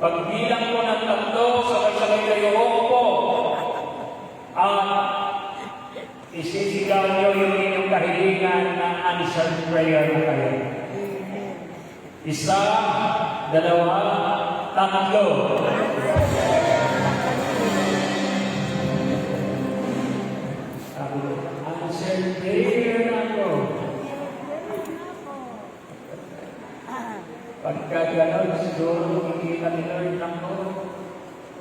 Pagbilang ko ng 3, sabay-sabay kayo po. At isisigaw niyo yung inyong kahilingan ng answered prayer na kayo. 1, 2, 3. Sabi ko, answered prayer na ako. Pagka gano'n, siguro makikita ni Lord lang ko,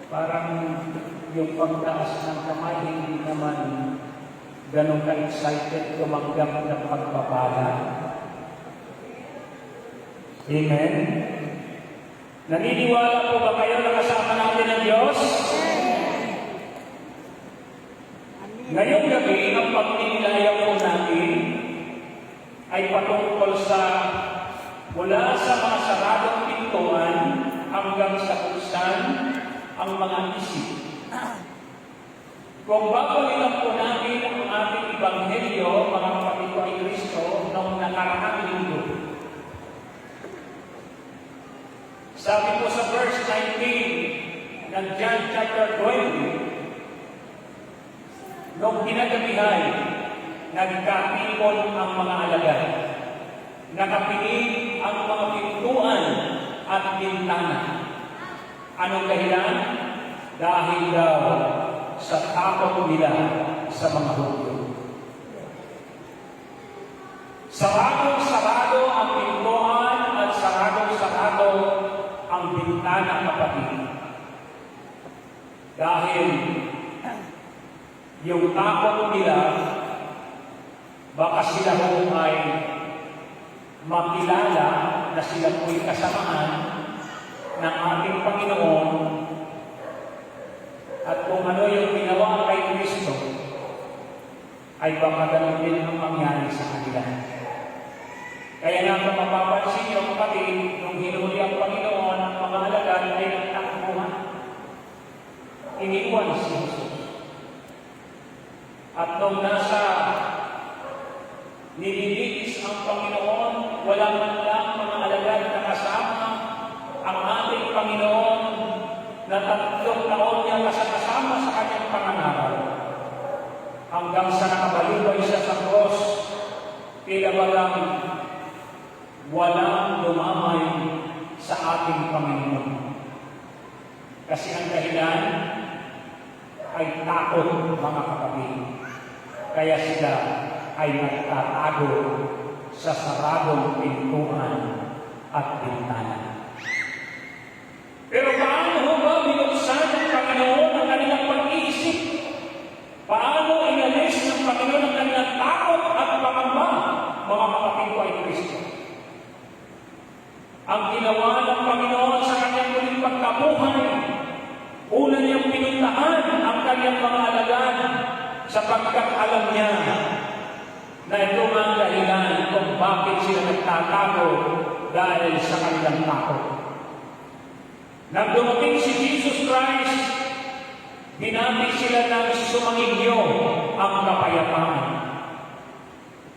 parang yung pagtaas ng kamay, hindi naman ganun ka-excited tumanggap ng pagpapala. Amen? Naniniwala po ba kayo na kasama natin ng Diyos? Ngayong gabi, ang pagninilaya po natin ay patungkol sa mula sa mga saradong pintuan hanggang sa buksan ang mga isip. Kung babalikan po natin ang ating Ebanghelyo, mga kapatid ko ay Kristo, noong nakaraang linggo. Sabi po sa verse 19 ng John chapter 20, noong kinagabihan, nagkatipon ang mga alagad. Nakapinig ang mga pintuan at bintana. Anong dahilan? Dahil daw sa takot nila sa mga Hudyo. Saradong-sarado ang pintuan at saradong-sarado ang bintana, kapatid. Dahil yung takot nila, baka sila ho ay makilala na sila po'y kasamaan ng ating Panginoon at kung ano yung ginawa kay Kristo ay baka ganun din ang mangyari sa kanila. Kaya nga kung mapapansin niyo, kapatid, nung hinuli ang Panginoon ang mga alagad ay nagtakbuhan. Iniwan si Jesus. At nung nasa nililitis ang Panginoon, wala man lang mga alagad na kasama ang ating Panginoon na 3 taon niya kasama sa kanyang pangangaral. Hanggang sa nakabalibay siya sa cross, tila walang lumamay sa ating Panginoon. Kasi ang dahilan ay takot, mga kapatid. Kaya sila ay nagtatago sa saradong pintuan at bintana. Pero paano ho ba binuksan ng Panginoon ang kanilang pag-iisip? Paano inalis ng Panginoon ang kanilang takot at pangamba, mga kapatid ko ay Kristo? Ang ginawa ng Panginoon sa kanyang muling pagkabuhay, una niyang pinuntahan ang kanyang mga alagad sapagkat alam niya na ito ang dahilan kung bakit sila nagtatago dahil sa kanilang takot. Nang dumating si Jesus Christ, binati sila ng sumangingyo ang kapayapaan.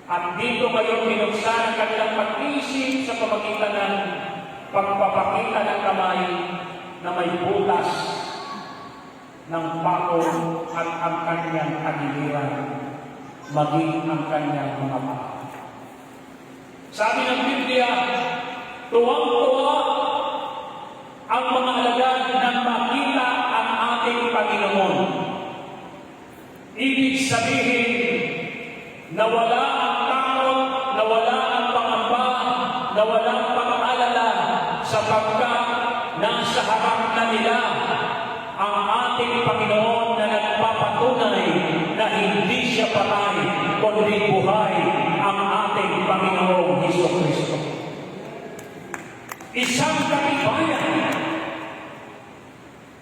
At dito ngayon binuksan ang kanilang pag-isip sa pamagitan ng pagpapakita ng kamay na may butas ng pako at ang kanyang kagiliran, maging ang kanyang mga paa. Sabi ng Biblia, tuwang-tuwa ang mga alagad nang makita ang ating Panginoon. Ibig sabihin, nawala ang takot, nawala ang pangamba, nawala ang pang-aalala sapagkat nasa harap na nila ang ating Panginoon na nagpapatunay na hindi siya patay, kundi buhay ang ating Panginoong Jesucristo. Isang katibayan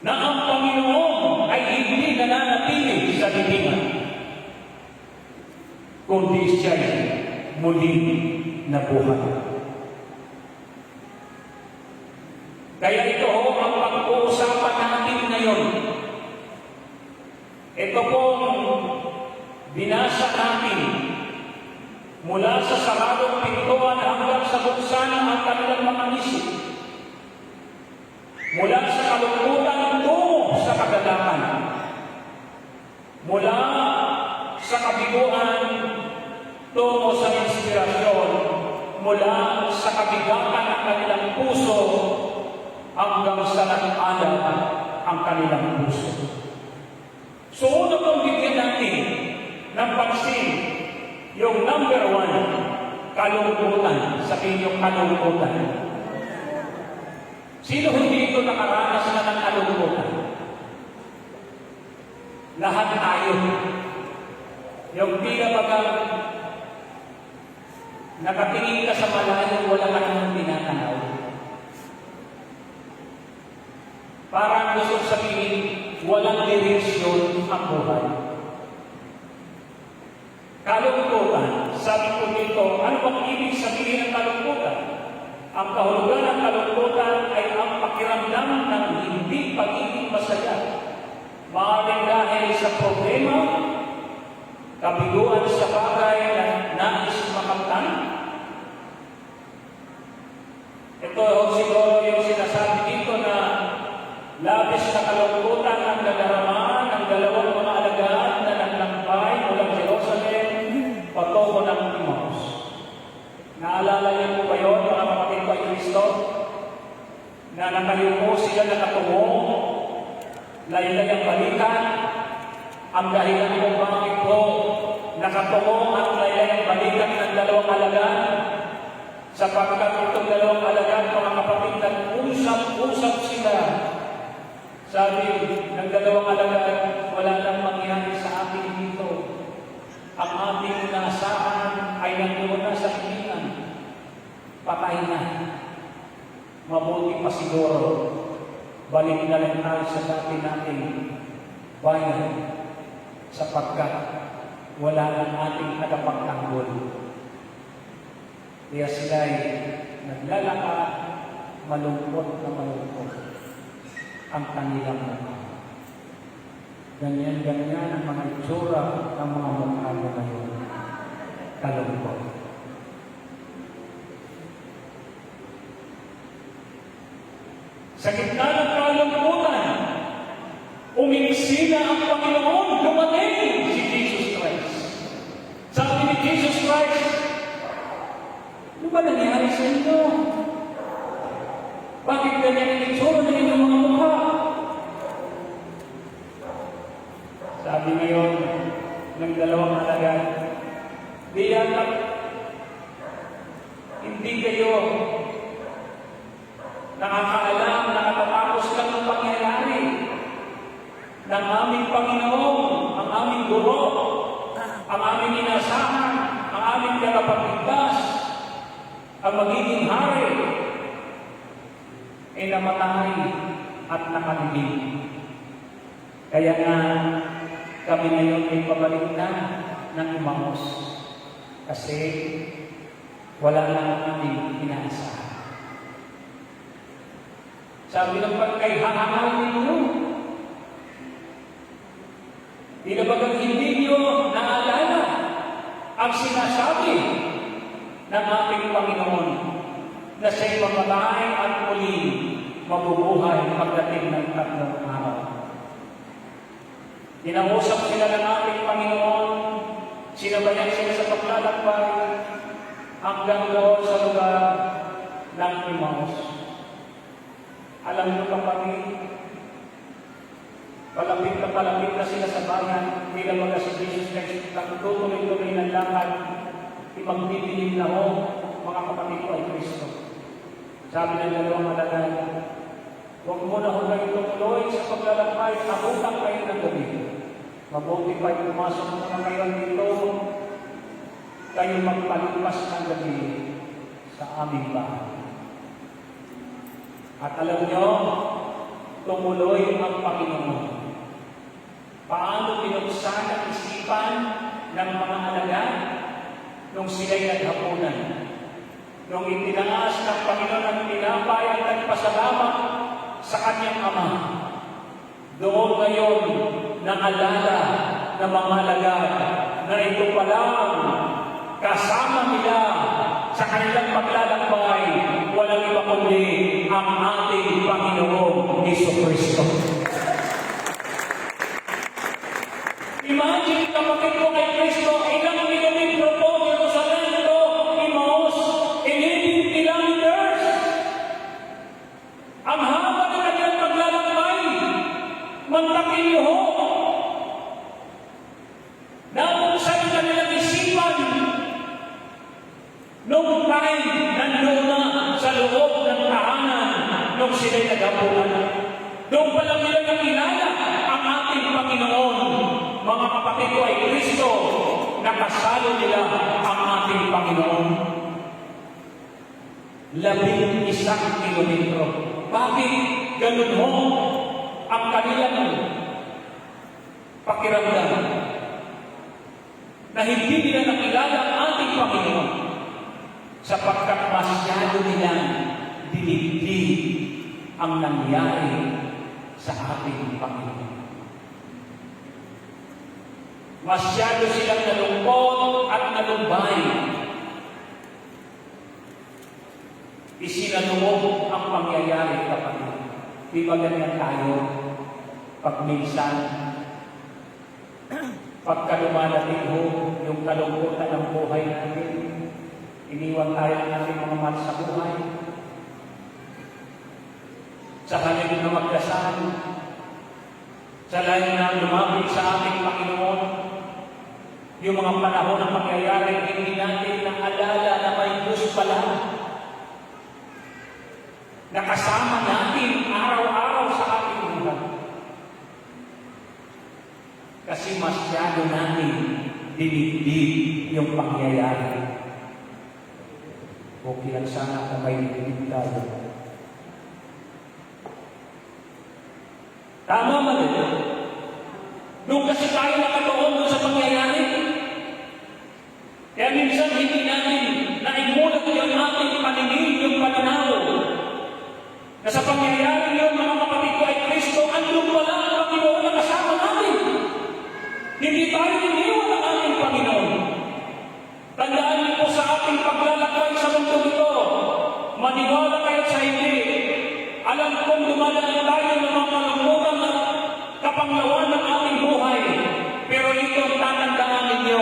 na ang Panginoon ay hindi nananatili sa libingan, kundi siya'y muling nabuhay. Kaya ito ho ang pag-uusapan natin ngayon. Ito pong binasa natin mula sa saradong pintuan hanggang sa buksan ang kanilang mga isip. Mula sa kanilang puso hanggang sa nag-alab ang kanilang puso. So, una pong bigyan natin ng pansin yung number 1, kalungkutan. Sabihin yung kalungkutan. Sino hindi ito nakaranas na ng kalungkutan? Lahat tayo. Yung pinabagang nakatingin ka sa malayo, wala ka namang tinatanaw. Parang gusto sabihin, walang direksyon ang buhay. Kalungkutan, sabi ko dito, ano bang ibig sabihin ng kalungkutan? Ang kahulugan ng kalungkutan ay ang pakiramdam ng hindi pagiging masaya. Maaaring dahil sa problema, kabiguan sa bagay na nais makamtan. Ito siguro yung sinasabi dito na labis na kalungkutan ang nadarama ng dalawang mga alagad na naglampay mula Jerusalem patungo ng Emmaus. Naalala niyo po ba yun, mga kapatid ko ay Kristo? Na nakayuko sila nakatungo, laylay ang balikan, ang dahilan kung bakit po nakatungo at laylay ang balikan ng dalawang alagad, sapagkat itong dalawang alagad, mga kapatid, nag-usap-usap sila. Sabi ng dalawang alagad, wala nang mangyari sa atin dito. Ang ating inaasahan ay nandoon na sa hiningan. Patay na. Mabuti pa siguro, balik na lang tayo sa dati nating bayan sapagkat wala nang ating tagapagtanggol. Kaya sila ay naglalakad, malungkot na malungkot ang kanilang mukha. Ganyan-ganyan ang mga itsura ng mga mukha na ngayon. Kalungkot. Sa gitna ng kalungkutan, umiksina ang Panginoon, dumating si Jesus Christ. Sabi ni Jesus Christ, ano ba nangyari sa inyo? Bakit ganyan ang itsura ng inyong mga mukha? Sabi ngayon ng dalawang alagad, di yata hindi kayo nakakaalam, nakatapos lang ng pangyayari ng aming Panginoon, ang aming guro, ang aming inasahan, ang aming tagapagligtas, ang magiging hari, ay namatay at nakalibing. Kaya nga, kami ngayon ay pabalik na ng Emmaus kasi wala na ang aming inaasahan. Sabi ng pagkaihangal ninyo, tinabagang hindi nyo naalala ang sinasabi ng ating Panginoon na siya'y mamatay at muli mabubuhay pagdating ng 3 araw. Kinausap sila ng ating Panginoon, sinabayan sila sa paglalakbay hanggang doon sa lugar ng Emmaus. Alam niyo kapatid, palapit na sila sa bayan, bilang mga si Jesus Christ, tutuloy-tuloy ng lakad, ipagbibilin na ho, mga kapatid ko ay Kristo. Sabi ng dalawang alagad, huwag mo na ho kayo tumuloy sa paglalakbay, abutang kayo ng gabi. Mabuti pa yung pumasok mo na kayo dito, kayo magpalipas ng gabi sa aming bahay. At alam nyo, tumuloy ang Panginoon. Paano binuksan ang isipan ng mga alagad nung sila'y naghapunan? Nung itinaas ng Panginoon ang tinapay at nagpasalamat sa kanyang Ama, doon ngayon naalala ng mga alagad na ito palang kasama nila sa kanilang paglalakbay, walang iba kundi ang ating Panginoong Jesucristo. Imagine kapatid ko kay Kristo, ilang kilometro po Jerusalem to Emmaus, 11 kilometers. ninyo ho na kung saan kanilang isipan nung time nandoon na sa loob ng tahanan nung sila'y nagabulan. Doon pa lang nila nakilala ang ating Panginoon. Mga kapatid ko ay Kristo, nakasalo nila ang ating Panginoon. 11 kilometro. Bakit ganun ho ang kanilang pakiramdam? Na hindi nila nakilala ang ating Panginoon sapagkat masyado nilang dinigdig ang nangyari sa ating Panginoon. Masyado silang nalungkot at nalumbay. Isinaluog ang pangyayari, kapatid. Di ba ganyan tayo? Pag minsan, pagka lumalating ho, yung kalungkutan ng buhay natin, iniwan tayo ng ating mga mahal sa buhay. Sa halip na magdasal, sa layo na lumapit sa ating Panginoon, yung mga panahon ng pangyayari, hindi natin naalala na may Diyos pala. Nakasama natin araw-araw sa ating buhay. Kasi masyado natin dinigdig yung pangyayari. Okay lang sana kung may dinigdig tayo. Tama ba ito? Doon kasi tayo nakatuon doon sa pangyayari. Kaya minsan hindi natin naimulat yung ating paningin, yung pananaw. Na sa pangyayari yun, mga kapatid ko ay Kristo, andun pala ang Panginoon na kasama natin. Hindi tayo iniwan ng ating Panginoon. Tandaan niyo po sa ating paglalakay sa mundo ito, maniwala kayo sa hindi. Alam kong dumadaan tayo ng mga kalungkutan at kapanglawan ng ating buhay. Pero ito ang tatandaan ninyo,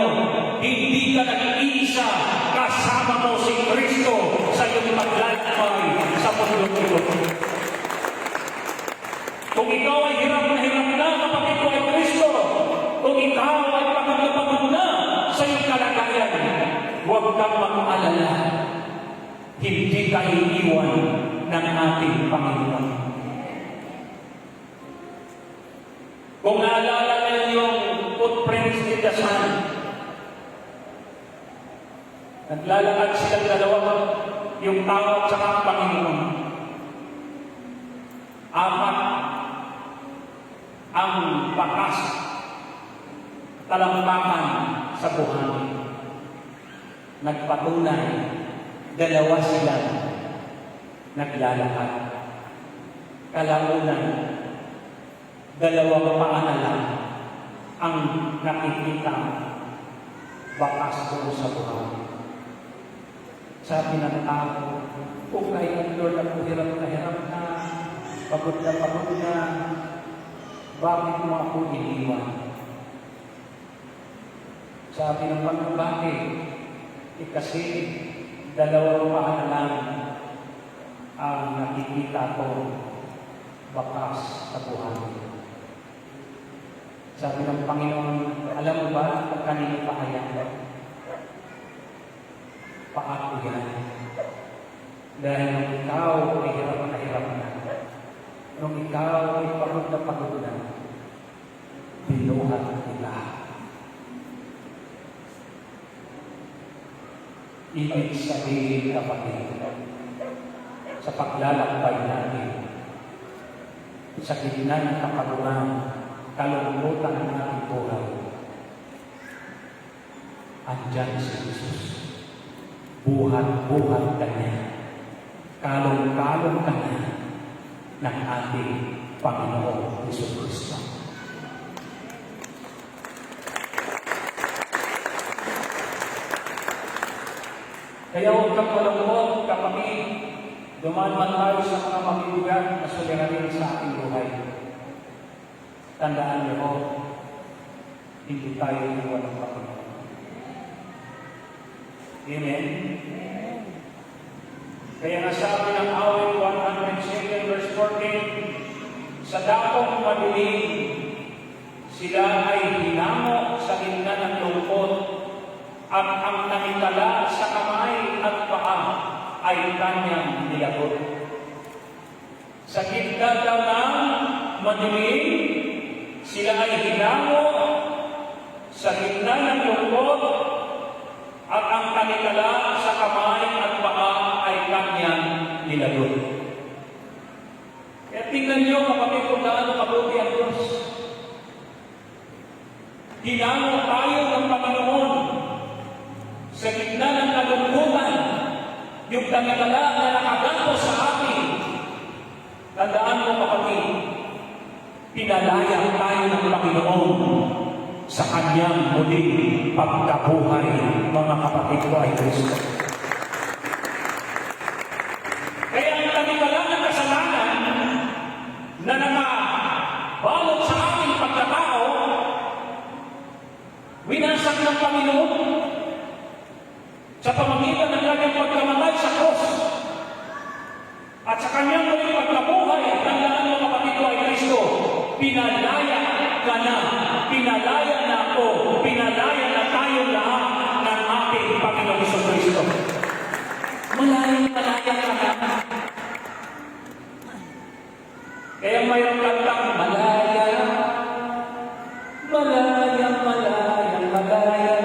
hindi ka nag-iisa, kasama mo si Kristo sa iyong paglalakay sa mundo ito. Kung ikaw ay hirap na, kapatid ko ay Kristo, kung ikaw ay pagod na sa iyong kalagayan, huwag kang mag-alala. Hindi ka iiwan ng ating Panginoon. Kung naalala niyo yung footprints in the sand, naglalakad silang dalawa, yung tao at saka ang Panginoon. Apat ang bakas, talampakan sa buhangin. Nagpatunay, dalawa sila naglalakad. Kalaunan, dalawang paa na lang ang nakikita bakas doon sa buhangin. Sabi ng tao, kung kayo, Lord, ako hirap na, pagod na, bakit mo ako iniwan? Sabi ng Panginoon, bakit? Kasi dalawang paa na lang ang nakikita ko bakas sa buhangin. Sabi ng Panginoon, alam mo ba kung kanino pa yan? Paa ko yan. Dahil nung ikaw ay hirap na, nung ikaw ay pagod na, binuhat kita. Ibig sabihin, kapatid, sa paglalakbay natin, sa gitna ng kapaguran, kalungkutan ng ating buhay, andyan si Jesus. Buhat-buhat ka niya. Kalong-kalong ka niya ng ating Panginoon Hesus Kristo. Kaya huwag kang malungkot, kapatid. Dumaan man tayo sa mga mabibigat na suliranin sa ating buhay. Tandaan niyo, hindi tayo iwan ng Panginoon. Amen? Kaya nga sabi ng awit 107 verse 14, sa dakong madilim, Sila ay hinamo sa gitna ng lungkot at ang nakitala sa kamay at paa ay kanyang nilagot. Sa gitna daw ng madilim, sila ay hinamo sa gitna ng lungkot at ang nakitala sa kamay at paa ay kanyang nilagot. Kaya tingnan niyo kapatid kung gaano kabuti ang Diyos. Hinamo tayo ng Panginoon sa gitna ng kalungkutan, yung nakitala na nakagapo sa atin. Tandaan mo kapatid, pinalaya tayo ng Panginoon sa kanyang muling pagkabuhay, mga kapatid ko ay Kristo. Kaya ang nakitala ng kasalanan na nakabalot sa ating pagkatao, winasak ng Panginoon sa pamamagitan ng kanyang pagkamatay sa krus at sa kanyang muling pagkabuhay. Tandaan mo kapatid ko ay Kristo, pinalaya ka na, pinalaya na ako, pinalaya na tayo lahat ng ating Panginoon Kristo. Malaya ka na. Kaya mayroong kantang malaya, malaya, malaya, malaya.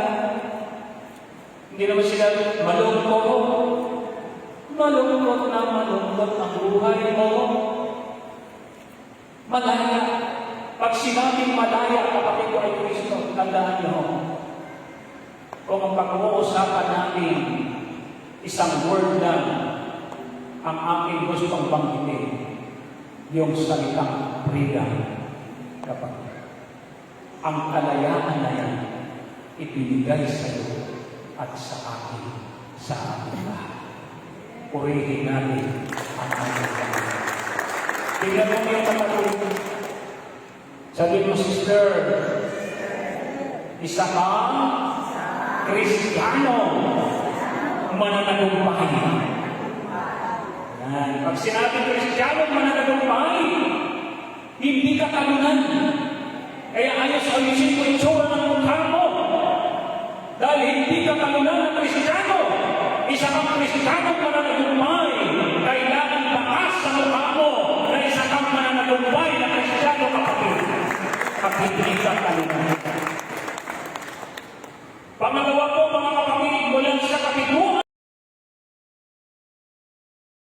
Hindi naman sila malungkot na malungkot ang buhay mo. Malaya. Pag sinabing malaya, kapatid ko ay Kristo, tandaan niyo, kung ang pag-uusapan natin isang word lang, ang aking gustong banggitin, yung salitang freedom, kapatid. Ang kalayaan na yan, ibinigay sa iyo at sa akin, sa ating lahat. Purihin natin ang ating Panginoon. Tingnan mo yung kapatid. Sabi mo, sister, isa kang Kristiyano mananagumpay. Pag sinabing Kristiyano mananagumpay, hindi ka talunan. Kaya ayos ayusin ko yung tsura ng mukha mo. Dahil hindi ka talunan ng Kristiyano. Isa kang Kristiyano mananagumpay. Kailangan bakas sa mukha mo na isa kang mananagumpay na Kristiyano kapatid. Pag hindi ka talunan. Pangalawa,